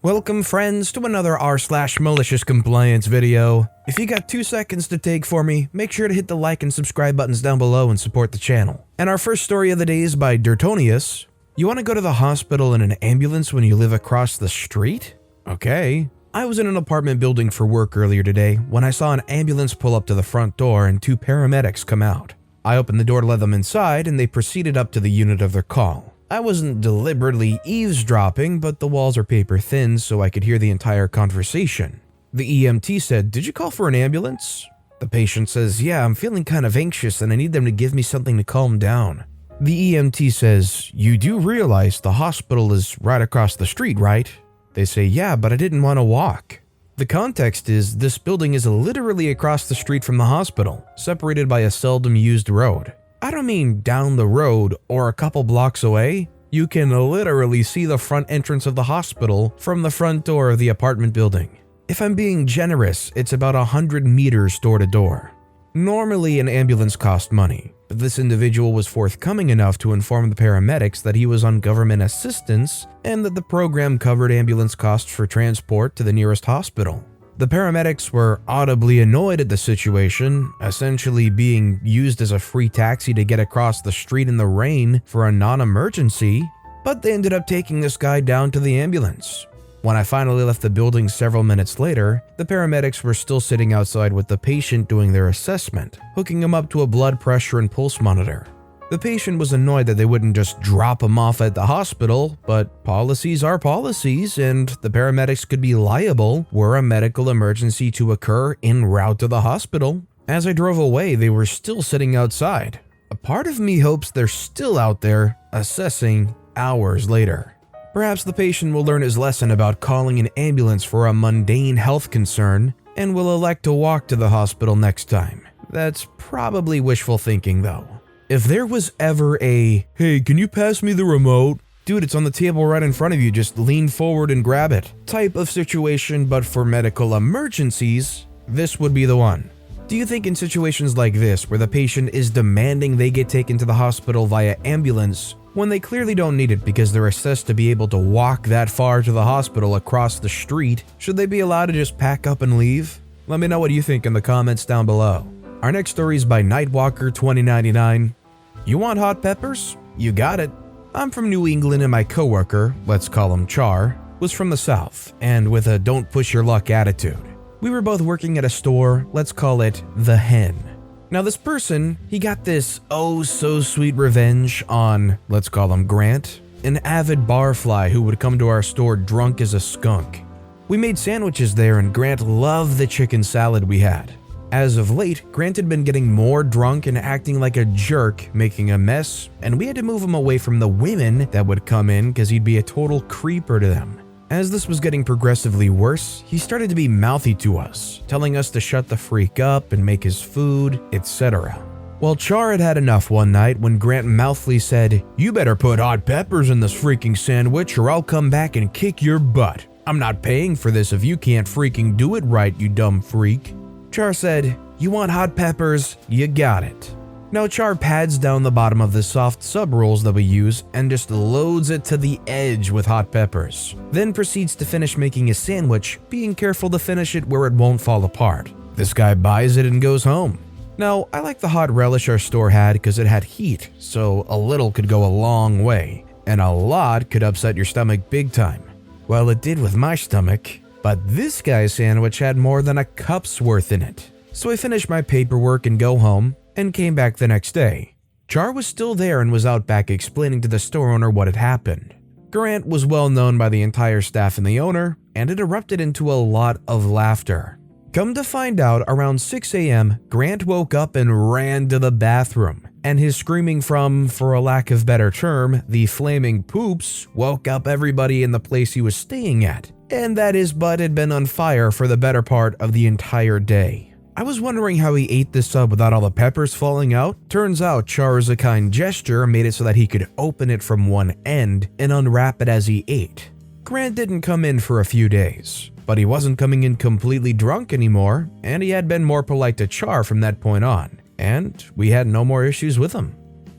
Welcome friends to another r/malicious compliance video. If you got 2 seconds to take for me, make sure to hit the like and subscribe buttons down below and support the channel. And our first story of the day is by Dirtonius. You want to go to the hospital in an ambulance when you live across the street? Okay. I was in an apartment building for work earlier today when I saw an ambulance pull up to the front door and 2 paramedics come out. I opened the door to let them inside and they proceeded up to the unit of their call. I wasn't deliberately eavesdropping, but the walls are paper thin so I could hear the entire conversation. The EMT said, "Did you call for an ambulance?" The patient says, "Yeah, I'm feeling kind of anxious and I need them to give me something to calm down." The EMT says, "You do realize the hospital is right across the street, right?" They say, "Yeah, but I didn't want to walk." The context is this building is literally across the street from the hospital, separated by a seldom used road. I don't mean down the road or a couple blocks away. You can literally see the front entrance of the hospital from the front door of the apartment building. If I'm being generous, it's about 100 meters door to door. Normally an ambulance costs money, but this individual was forthcoming enough to inform the paramedics that he was on government assistance and that the program covered ambulance costs for transport to the nearest hospital. The paramedics were audibly annoyed at the situation, essentially being used as a free taxi to get across the street in the rain for a non-emergency, but they ended up taking this guy down to the ambulance. When I finally left the building several minutes later, the paramedics were still sitting outside with the patient doing their assessment, hooking him up to a blood pressure and pulse monitor. The patient was annoyed that they wouldn't just drop him off at the hospital, but policies are policies and the paramedics could be liable were a medical emergency to occur en route to the hospital. As I drove away, they were still sitting outside. A part of me hopes they're still out there assessing hours later. Perhaps the patient will learn his lesson about calling an ambulance for a mundane health concern and will elect to walk to the hospital next time. That's probably wishful thinking though. If there was ever a, "Hey, can you pass me the remote? Dude, it's on the table right in front of you, just lean forward and grab it," type of situation, but for medical emergencies, this would be the one. Do you think in situations like this, where the patient is demanding they get taken to the hospital via ambulance, when they clearly don't need it because they're assessed to be able to walk that far to the hospital across the street, should they be allowed to just pack up and leave? Let me know what you think in the comments down below. Our next story is by Nightwalker2099. You want hot peppers? You got it. I'm from New England and my coworker, let's call him Char, was from the South and with a don't push your luck attitude. We were both working at a store, let's call it The Hen. Now this person, he got this oh so sweet revenge on, let's call him Grant, an avid barfly who would come to our store drunk as a skunk. We made sandwiches there and Grant loved the chicken salad we had. As of late, Grant had been getting more drunk and acting like a jerk, making a mess, and we had to move him away from the women that would come in because he'd be a total creeper to them. As this was getting progressively worse, he started to be mouthy to us, telling us to shut the freak up and make his food, etc. Well, Char had had enough one night when Grant mouthfully said, "You better put hot peppers in this freaking sandwich or I'll come back and kick your butt. I'm not paying for this if you can't freaking do it right, you dumb freak." Char said, "You want hot peppers? You got it." Now Char pads down the bottom of the soft sub rolls that we use and just loads it to the edge with hot peppers. Then proceeds to finish making a sandwich, being careful to finish it where it won't fall apart. This guy buys it and goes home. Now, I like the hot relish our store had because it had heat, so a little could go a long way, and a lot could upset your stomach big time. Well, it did with my stomach. But this guy's sandwich had more than a cup's worth in it. So I finished my paperwork and go home, and came back the next day. Char was still there and was out back explaining to the store owner what had happened. Grant was well known by the entire staff and the owner, and it erupted into a lot of laughter. Come to find out, around 6 a.m., Grant woke up and ran to the bathroom, and his screaming from, for a lack of better term, the flaming poops woke up everybody in the place he was staying at. And that his butt had been on fire for the better part of the entire day. I was wondering how he ate this sub without all the peppers falling out. Turns out Char's a kind gesture made it so that he could open it from one end and unwrap it as he ate. Grant didn't come in for a few days, but he wasn't coming in completely drunk anymore, and he had been more polite to Char from that point on, and we had no more issues with him.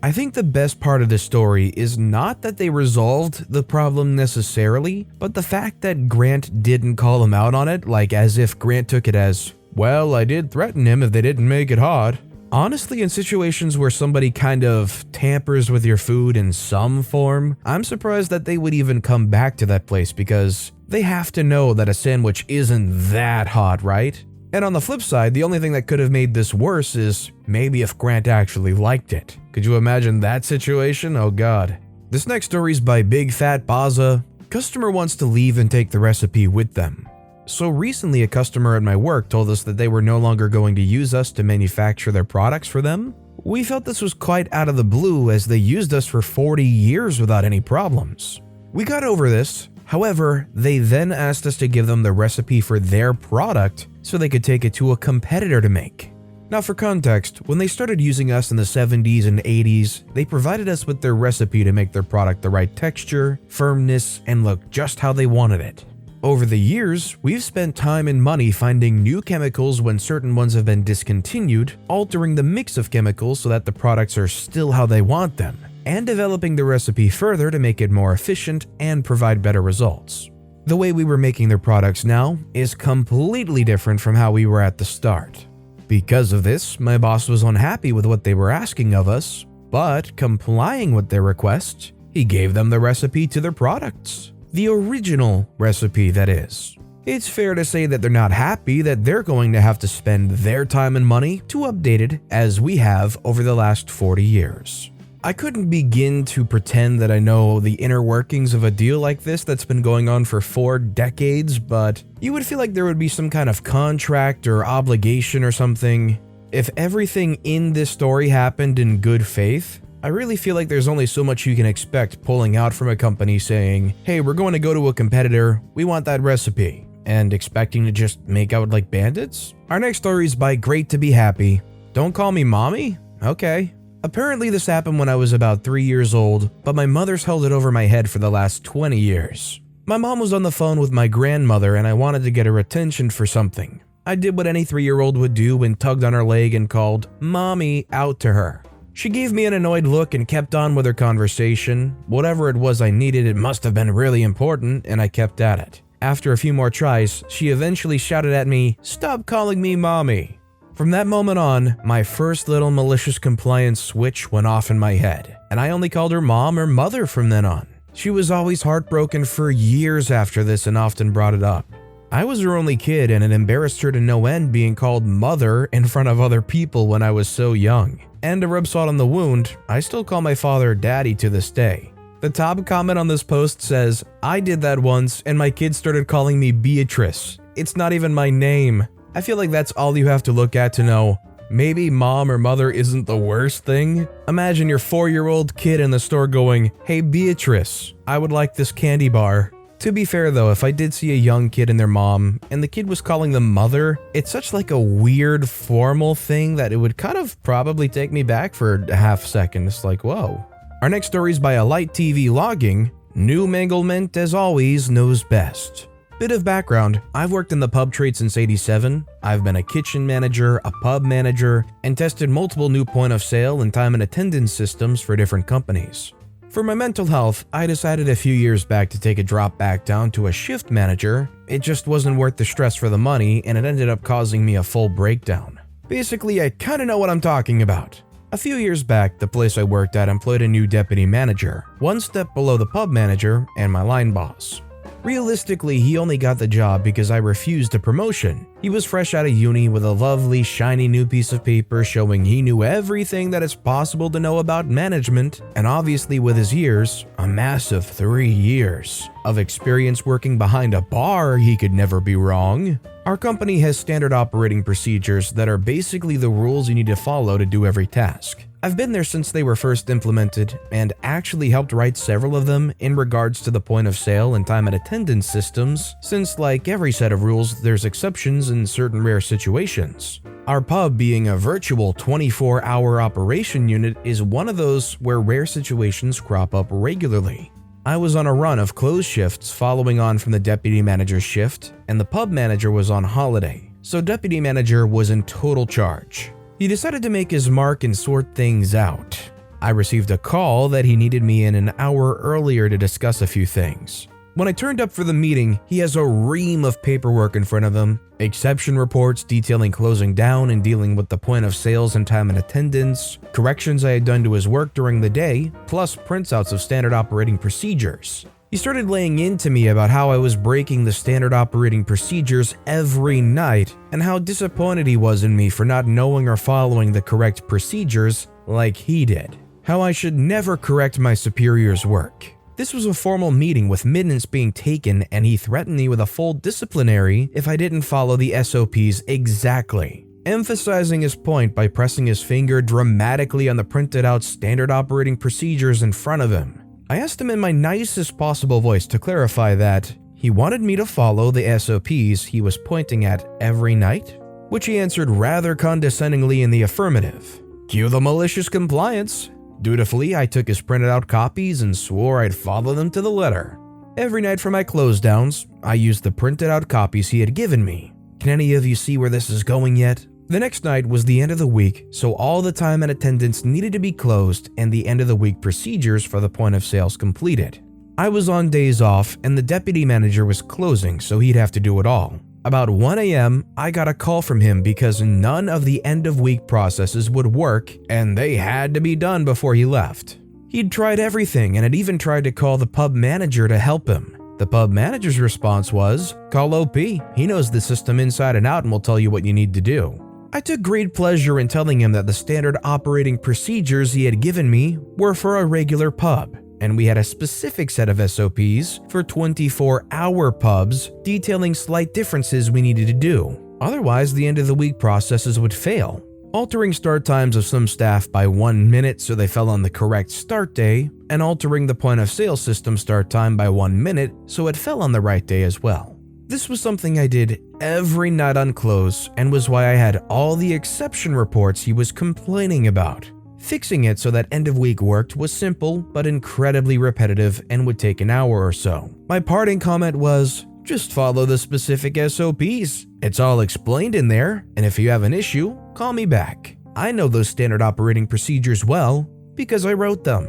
I think the best part of this story is not that they resolved the problem necessarily, but the fact that Grant didn't call him out on it, like as if Grant took it as, well, I did threaten him if they didn't make it hot. Honestly, in situations where somebody kind of tampers with your food in some form, I'm surprised that they would even come back to that place because they have to know that a sandwich isn't that hot, right? And on the flip side, the only thing that could have made this worse is maybe if Grant actually liked it. Could you imagine that situation? Oh god. This next story is by Big Fat Baza. Customer wants to leave and take the recipe with them. So recently a customer at my work told us that they were no longer going to use us to manufacture their products for them. We felt this was quite out of the blue as they used us for 40 years without any problems. We got over this. However, they then asked us to give them the recipe for their product so they could take it to a competitor to make. Now for context, when they started using us in the 70s and 80s, they provided us with their recipe to make their product the right texture, firmness, and look just how they wanted it. Over the years, we've spent time and money finding new chemicals when certain ones have been discontinued, altering the mix of chemicals so that the products are still how they want them, and developing the recipe further to make it more efficient and provide better results. The way we were making their products now is completely different from how we were at the start. Because of this, my boss was unhappy with what they were asking of us, but complying with their request, he gave them the recipe to their products. The original recipe, that is. It's fair to say that they're not happy that they're going to have to spend their time and money to update it as we have over the last 40 years. I couldn't begin to pretend that I know the inner workings of a deal like this that's been going on for 4 decades, but you would feel like there would be some kind of contract or obligation or something. If everything in this story happened in good faith, I really feel like there's only so much you can expect pulling out from a company saying, hey, we're going to go to a competitor, we want that recipe, and expecting to just make out like bandits? Our next story is by Great to Be Happy. Don't call me mommy? Okay. Apparently this happened when I was about 3 years old, but my mother's held it over my head for the last 20 years. My mom was on the phone with my grandmother and I wanted to get her attention for something. I did what any 3-year-old would do and tugged on her leg and called "Mommy" out to her. She gave me an annoyed look and kept on with her conversation. Whatever it was I needed, it must have been really important, and I kept at it. After a few more tries, she eventually shouted at me, "Stop calling me mommy." From that moment on, my first little malicious compliance switch went off in my head, and I only called her mom or mother from then on. She was always heartbroken for years after this and often brought it up. I was her only kid and it embarrassed her to no end being called mother in front of other people when I was so young. And to rub salt on the wound, I still call my father daddy to this day. The top comment on this post says, "I did that once and my kids started calling me Beatrice. It's not even my name." I feel like that's all you have to look at to know maybe mom or mother isn't the worst thing. Imagine your 4-year-old kid in the store going, "Hey Beatrice, I would like this candy bar." To be fair though, if I did see a young kid and their mom, and the kid was calling them mother, it's such like a weird formal thing that it would kind of probably take me back for a half second. It's like, whoa. Our next story is by a Light TV Logging. New manglement, as always, knows best. Bit of background, I've worked in the pub trade since '87. I've been a kitchen manager, a pub manager, and tested multiple new point of sale and time and attendance systems for different companies. For my mental health, I decided a few years back to take a drop back down to a shift manager. It just wasn't worth the stress for the money and it ended up causing me a full breakdown. Basically, I kinda know what I'm talking about. A few years back, the place I worked at employed a new deputy manager, one step below the pub manager and my line boss. Realistically, he only got the job because I refused a promotion. He was fresh out of uni with a lovely, shiny new piece of paper showing he knew everything that is possible to know about management, and obviously with his years, a massive 3 years, of experience working behind a bar, he could never be wrong. Our company has standard operating procedures that are basically the rules you need to follow to do every task. I've been there since they were first implemented and actually helped write several of them in regards to the point of sale and time and attendance systems, since like every set of rules, there's exceptions in certain rare situations. Our pub being a virtual 24-hour operation unit is one of those where rare situations crop up regularly. I was on a run of closed shifts following on from the deputy manager's shift, and the pub manager was on holiday, so deputy manager was in total charge. He decided to make his mark and sort things out. I received a call that he needed me in an hour earlier to discuss a few things. When I turned up for the meeting, he has a ream of paperwork in front of him, exception reports detailing closing down and dealing with the point of sales and time and attendance, corrections I had done to his work during the day, plus printouts of standard operating procedures. He started laying into me about how I was breaking the standard operating procedures every night and how disappointed he was in me for not knowing or following the correct procedures like he did. How I should never correct my superior's work. This was a formal meeting with minutes being taken, and he threatened me with a full disciplinary if I didn't follow the SOPs exactly, emphasizing his point by pressing his finger dramatically on the printed out standard operating procedures in front of him. I asked him in my nicest possible voice to clarify that he wanted me to follow the SOPs he was pointing at every night, which he answered rather condescendingly in the affirmative. Cue the malicious compliance. Dutifully, I took his printed out copies and swore I'd follow them to the letter. Every night for my close downs, I used the printed out copies he had given me. Can any of you see where this is going yet? The next night was the end of the week, so all the time and attendance needed to be closed and the end of the week procedures for the point of sales completed. I was on days off and the deputy manager was closing, so he'd have to do it all. About 1 a.m., I got a call from him because none of the end-of-week processes would work and they had to be done before he left. He'd tried everything and had even tried to call the pub manager to help him. The pub manager's response was, "Call OP, he knows the system inside and out and will tell you what you need to do." I took great pleasure in telling him that the standard operating procedures he had given me were for a regular pub, and we had a specific set of SOPs for 24-hour pubs detailing slight differences we needed to do. Otherwise, the end of the week processes would fail. Altering start times of some staff by 1 minute so they fell on the correct start day, and altering the point of sale system start time by 1 minute so it fell on the right day as well. This was something I did every night on close and was why I had all the exception reports he was complaining about. Fixing it so that end of week worked was simple but incredibly repetitive and would take an hour or so. My parting comment was, just follow the specific SOPs. It's all explained in there, and if you have an issue, call me back. I know those standard operating procedures well because I wrote them.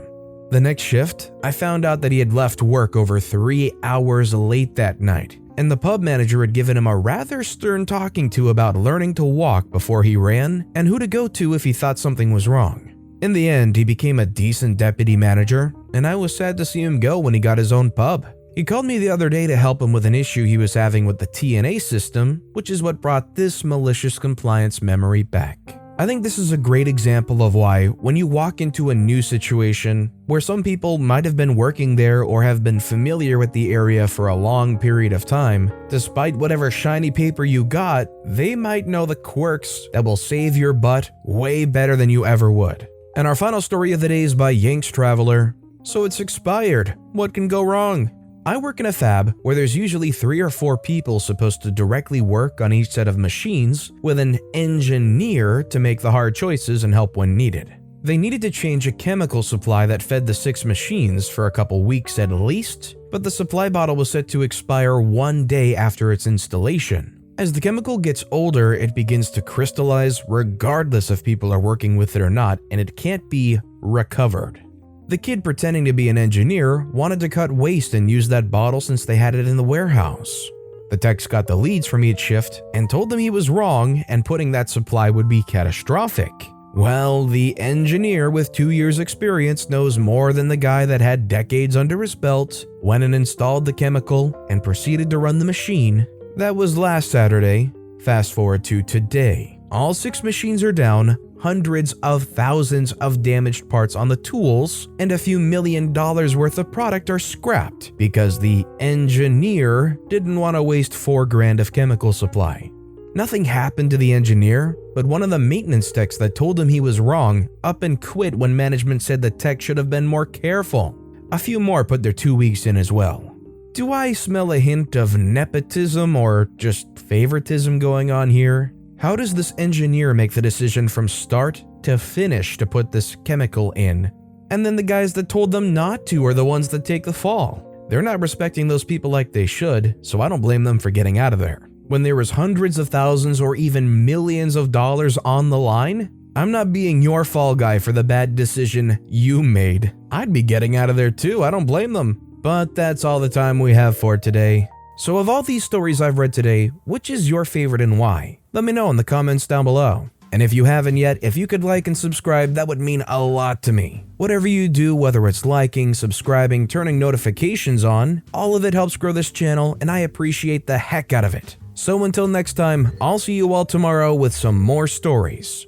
The next shift, I found out that he had left work over 3 hours late that night, and the pub manager had given him a rather stern talking to about learning to walk before he ran and who to go to if he thought something was wrong. In the end, he became a decent deputy manager, and I was sad to see him go when he got his own pub. He called me the other day to help him with an issue he was having with the TNA system, which is what brought this malicious compliance memory back. I think this is a great example of why, when you walk into a new situation where some people might have been working there or have been familiar with the area for a long period of time, despite whatever shiny paper you got, they might know the quirks that will save your butt way better than you ever would. And our final story of the day is by Yanks Traveler. So it's expired. What can go wrong? I work in a fab where there's usually 3 or 4 people supposed to directly work on each set of machines with an engineer to make the hard choices and help when needed. They needed to change a chemical supply that fed the 6 machines for a couple weeks at least, but the supply bottle was set to expire 1 day after its installation. As the chemical gets older, it begins to crystallize regardless if people are working with it or not, and it can't be recovered. The kid pretending to be an engineer wanted to cut waste and use that bottle since they had it in the warehouse. The techs got the leads from each shift and told them he was wrong and putting that supply would be catastrophic. Well, the engineer with 2 years experience knows more than the guy that had decades under his belt, went and installed the chemical and proceeded to run the machine. That was last Saturday. Fast forward to today. All 6 machines are down, hundreds of thousands of damaged parts on the tools, and a few $1 million worth of product are scrapped because the engineer didn't want to waste $4,000 of chemical supply. Nothing happened to the engineer, but one of the maintenance techs that told him he was wrong up and quit when management said the tech should have been more careful. A few more put their 2 weeks in as well. Do I smell a hint of nepotism or just favoritism going on here? How does this engineer make the decision from start to finish to put this chemical in? And then the guys that told them not to are the ones that take the fall. They're not respecting those people like they should, so I don't blame them for getting out of there. When there was hundreds of thousands or even millions of dollars on the line, I'm not being your fall guy for the bad decision you made. I'd be getting out of there too, I don't blame them. But that's all the time we have for today. So of all these stories I've read today, which is your favorite and why? Let me know in the comments down below. And if you haven't yet, if you could like and subscribe, that would mean a lot to me. Whatever you do, whether it's liking, subscribing, turning notifications on, all of it helps grow this channel and I appreciate the heck out of it. So until next time, I'll see you all tomorrow with some more stories.